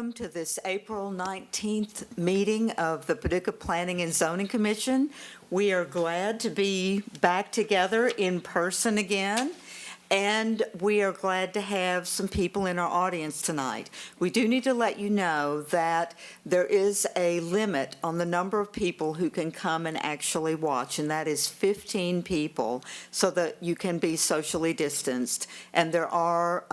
Welcome to this April 19th meeting of the Paducah Planning and Zoning Commission. We are glad to be back together in person again, and we are glad to have some people in our audience tonight. We do need to let you know that there is a limit on the number of people who can come and actually watch, and that is 15 people, so that you can be socially distanced. And there are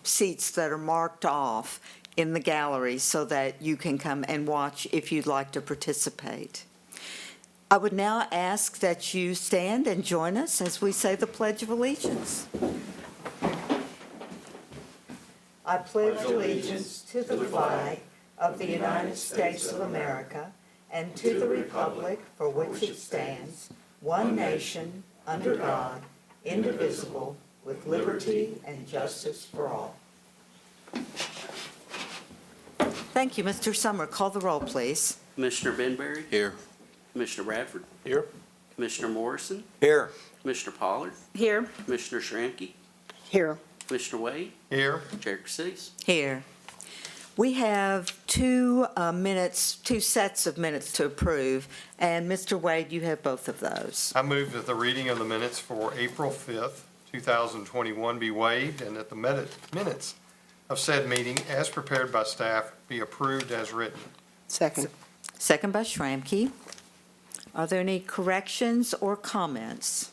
seats that are marked off in the gallery so that you can come and watch if you'd like to participate. I would now ask that you stand and join us as we say the Pledge of Allegiance. I pledge allegiance to the flag of the United States of America and to the republic for which it stands, one nation, under God, indivisible, with liberty and justice for all. Thank you, Mr. Summer. Call the roll, please. Commissioner Benberry? Here. Commissioner Bradford? Here. Commissioner Morrison? Here. Commissioner Pollard? Here. Commissioner Schramke? Here. Commissioner Wade? Here. Chair Casillas? Here. We have two sets of minutes to approve, and Mr. Wade, you have both of those. I move that the reading of the minutes for April 5th, 2021 be waived and that the minutes of said meeting as prepared by staff be approved as written. Second. Second by Schramke. Are there any corrections or comments?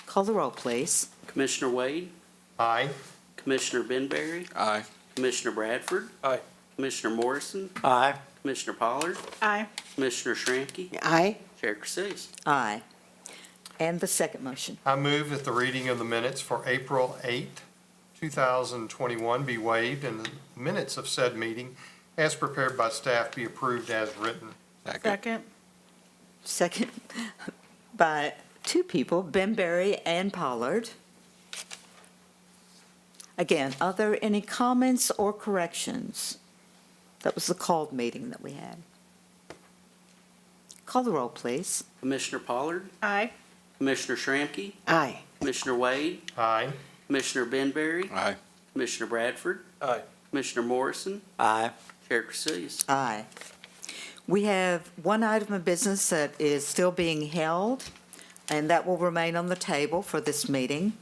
Call the roll, please. Commissioner Wade? Aye. Commissioner Benberry? Aye. Commissioner Bradford? Aye. Commissioner Morrison? Aye. Commissioner Pollard? Aye. Commissioner Schramke? Aye. Chair Casillas? Aye. And the second motion. I move that the reading of the minutes for April 8th, 2021 be waived and the minutes of said meeting as prepared by staff be approved as written. Second. Second by two people, Benberry and Pollard. Again, are there any comments or corrections? That was the called meeting that we had. Call the roll, please. Commissioner Pollard? Aye. Commissioner Schramke? Aye. Commissioner Wade? Aye. Commissioner Benberry? Aye. Commissioner Bradford? Aye. Commissioner Morrison? Aye. Chair Casillas? Aye. We have one item of business that is still being held, and that will remain on the table for this meeting.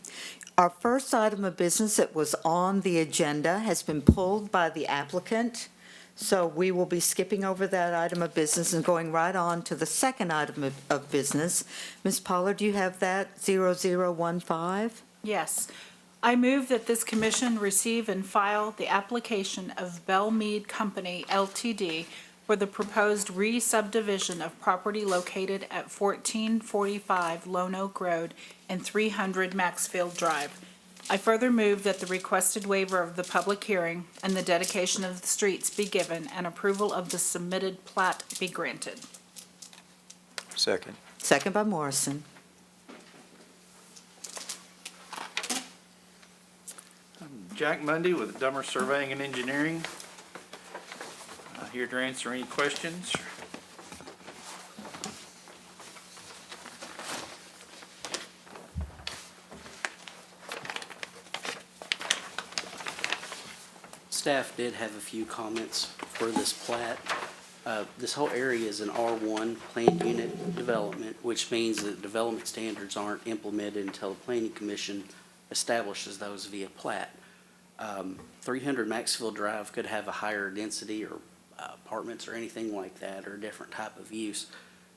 Our first item of business that was on the agenda has been pulled by the applicant, so we will be skipping over that item of business and going right on to the second item of business. Ms. Pollard, do you have that, 0015? Yes. I move that this commission receive and file the application of Bell Mead Company Ltd. for the proposed re-subdivision of property located at 1445 Lone Oak Road and 300 Maxfield Drive. I further move that the requested waiver of the public hearing and the dedication of the streets be given and approval of the submitted plat be granted. Second. Second by Morrison. Jack Mundy with Dummer Surveying and Engineering. Here to answer any questions. Staff did have a few comments for this plat. This whole area is an R1 planned unit development, which means that development standards aren't implemented until the Planning Commission establishes those via plat. 300 Maxfield Drive could have a higher density or apartments or anything like that, or a different type of use.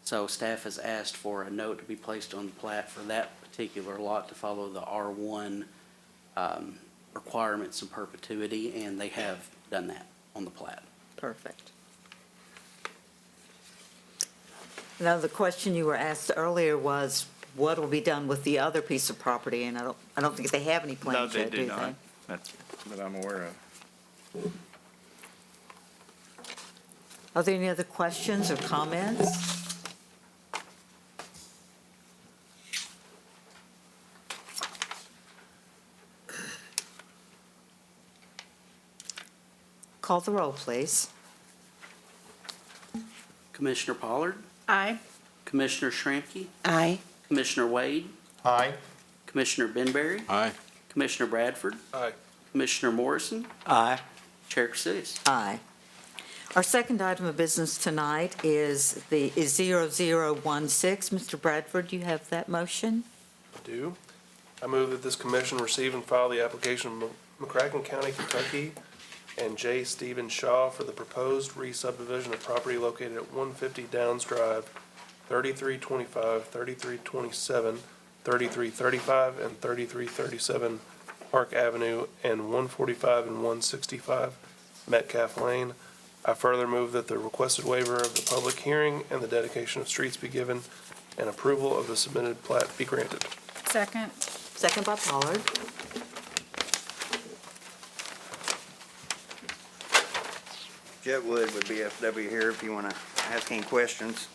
So staff has asked for a note to be placed on the plat for that particular lot to follow the R1 requirements in perpetuity, and they have done that on the plat. Perfect. Now, the question you were asked earlier was, what will be done with the other piece of property? And I don't think they have any plans yet, do they? No, they do not. That's what I'm aware of. Are there any other questions or comments? Call the roll, please. Commissioner Pollard? Aye. Commissioner Schramke? Aye. Commissioner Wade? Aye. Commissioner Benberry? Aye. Commissioner Bradford, Aye. Commissioner Morrison, Aye. Chair Casillas. Aye. Our second item of business tonight is 0016. Mr. Bradford, you have that motion? I do. I move that this commission receive and file the application of McCracken County, Kentucky, and J. Stephen Shaw for the proposed re-subdivision of property located at 150 Downs Drive, 3325, 3327, 3335, and 3337 Park Avenue, and 145 and 165 Metcalf Lane. I further move that the requested waiver of the public hearing and the dedication of streets be given, and approval of the submitted plat be granted. Second. Second by Pollard. Jet Wood with BFW here if you want to ask any questions.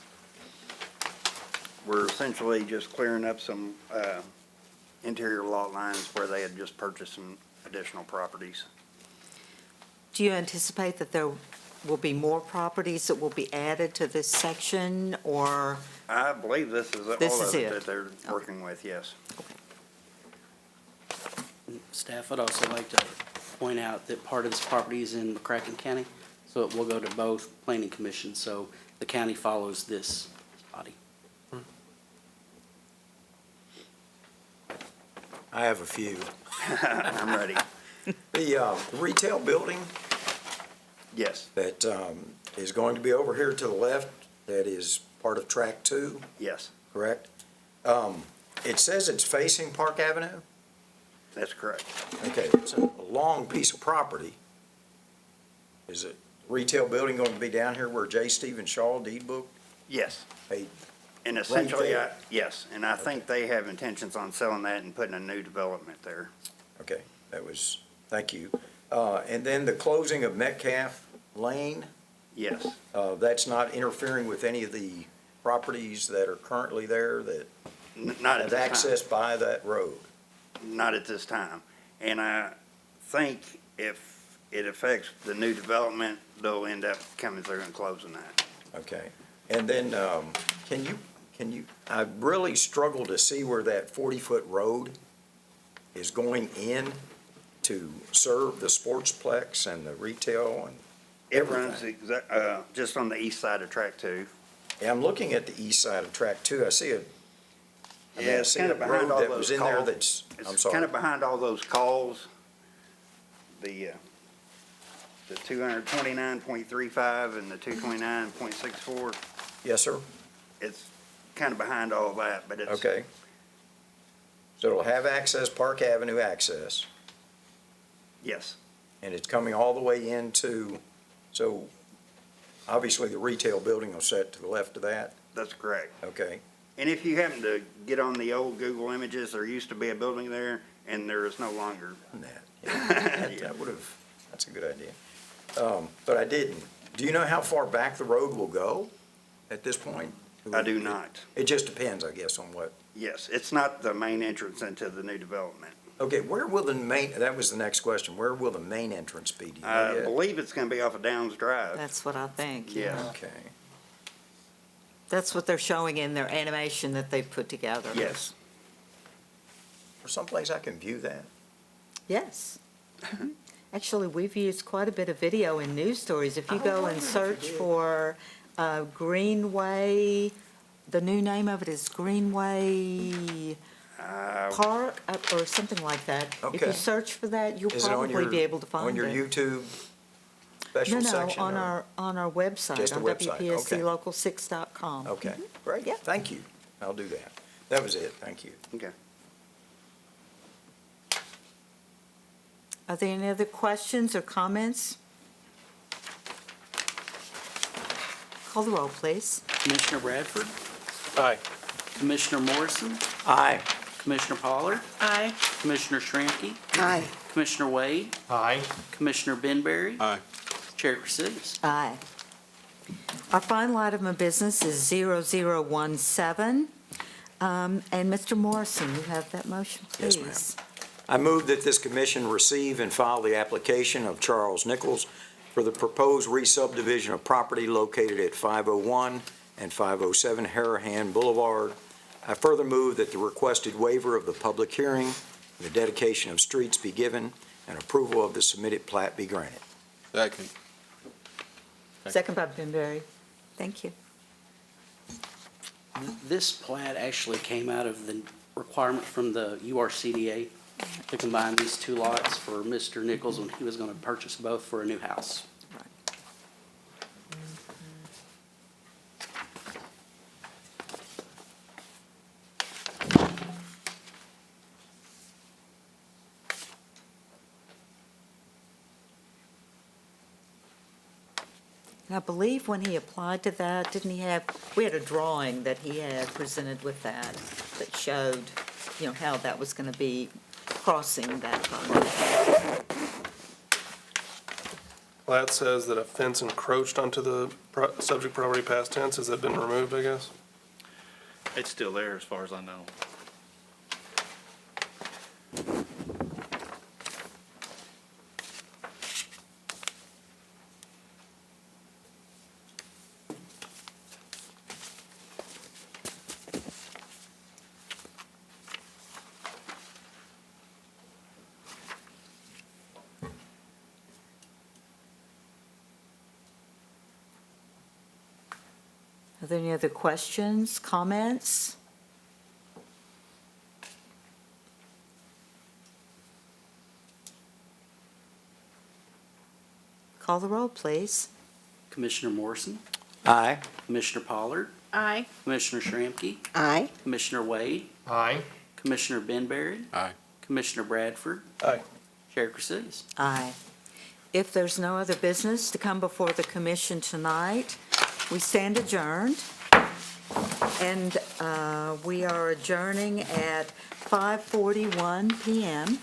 We're essentially just clearing up some interior lot lines where they had just purchased some additional properties. Do you anticipate that there will be more properties that will be added to this section, or? I believe this is all This is of it it. that they're working with, yes. Staff would also like to point out that part of this property is in McCracken County, so it will go to both planning commissions, so the county follows this body. I have a few. I'm ready. The retail building Yes, that is going to be over here to the left, that is part of Track 2, yes, correct? It says it's facing Park Avenue. that's correct. Okay, it's a long piece of property. Is it retail building going to be down here where J. Stephen Shaw deed book? Yes. Hey, And essentially, there? yes, and I think they have intentions on selling that and putting a new development there. okay, thank you. And then the closing of Metcalf Lane, Yes, that's not interfering with any of the properties that are currently there that not have at this time. access by that road? Not at this time. And I think if it affects the new development, they'll end up coming through and closing that. Okay, and then, can you, I really struggle to see where that 40-foot road is going in to serve the sportsplex and the retail and It runs everything. just on the east side of Track 2. Yeah, I'm looking at the east side of Track 2, I see a, I mean, Yeah, I it's see kind a of behind road all that those was in there calls. that's, I'm It's sorry. kind of behind all those calls. The 229.35 and the 229.64, Yes, sir, it's kind of behind all that, but it's. okay. So it'll have access, Park Avenue access, Yes, and it's coming all the way into, so obviously the retail building will set to the left of that, that's correct. okay? And if you happen to get on the old Google images, there used to be a building there, and there is no longer. That would have, that's a good idea. But I didn't. Do you know how far back the road will go at this point? I do not. It just depends, I guess, on what. Yes, it's not the main entrance into the new development. Okay, where will the main, that was the next question. Where will the main entrance be? Do you know I yet? believe it's gonna be off of Downs Drive. That's what I think. Yeah. Okay, That's what they're showing in their animation that they put together. Yes, or someplace I can view that? Yes. Actually, we've used quite a bit of video in news stories. If you go and search for Greenway, the new name of it is Greenway Park or something like that. If Okay. you search for that, you'll Is it on probably your, be able to find it. on your YouTube special section? No, or- on our website, Just the on website, okay. WPSClocal6.com. Okay, great, Yeah. thank you. I'll do that. That was it, thank you. okay. Are there any other questions or comments? Call the roll, please. Commissioner Bradford, Aye. Commissioner Morrison, Aye. Commissioner Pollard, Aye. Commissioner Shramky, Aye. Commissioner Wade, Aye. Commissioner Benberry. Aye. Chair Casillas. Aye. Our final item of business is 0017. And Mr. Morrison, you have that motion, please. Yes, ma'am. I move that this commission receive and file the application of Charles Nichols for the proposed re-subdivision of property located at 501 and 507 Harahan Boulevard. I further move that the requested waiver of the public hearing the dedication of streets be given, and approval of the submitted plat be granted. Second. Second by Benberry. Thank you. This plat actually came out of the requirement from the URCDA to combine these two lots for Mr. Nichols when he was going to purchase both for a new house. And I believe when he applied to that, didn't he have, we had a drawing that he had presented with that showed, you know, how that was going to be crossing that property. Plat says that a fence encroached onto the subject property past tense. Has that been removed, I guess? It's still there as far as I know. Are there any other questions, comments? Call the roll, please. Commissioner Morrison, Aye. Commissioner Pollard, Aye. Commissioner Shramky, Aye. Commissioner Wade, Aye. Commissioner Benberry, Aye. Commissioner Bradford, Aye. Chair Cresilius. Aye. If there's no other business to come before the commission tonight, we stand adjourned. And we are adjourning at 5:41 PM.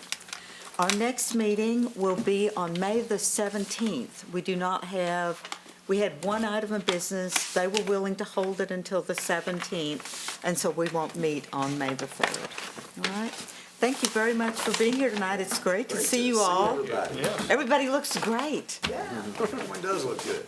Our next meeting will be on May the 17th. We do not have, we had one item of business. They were willing to hold it until the 17th, and so we won't meet on May the 3rd. All right? Thank you very much for being here tonight. It's great to see you all. Everybody. Yes. Everybody looks great. Yeah, everyone does look good.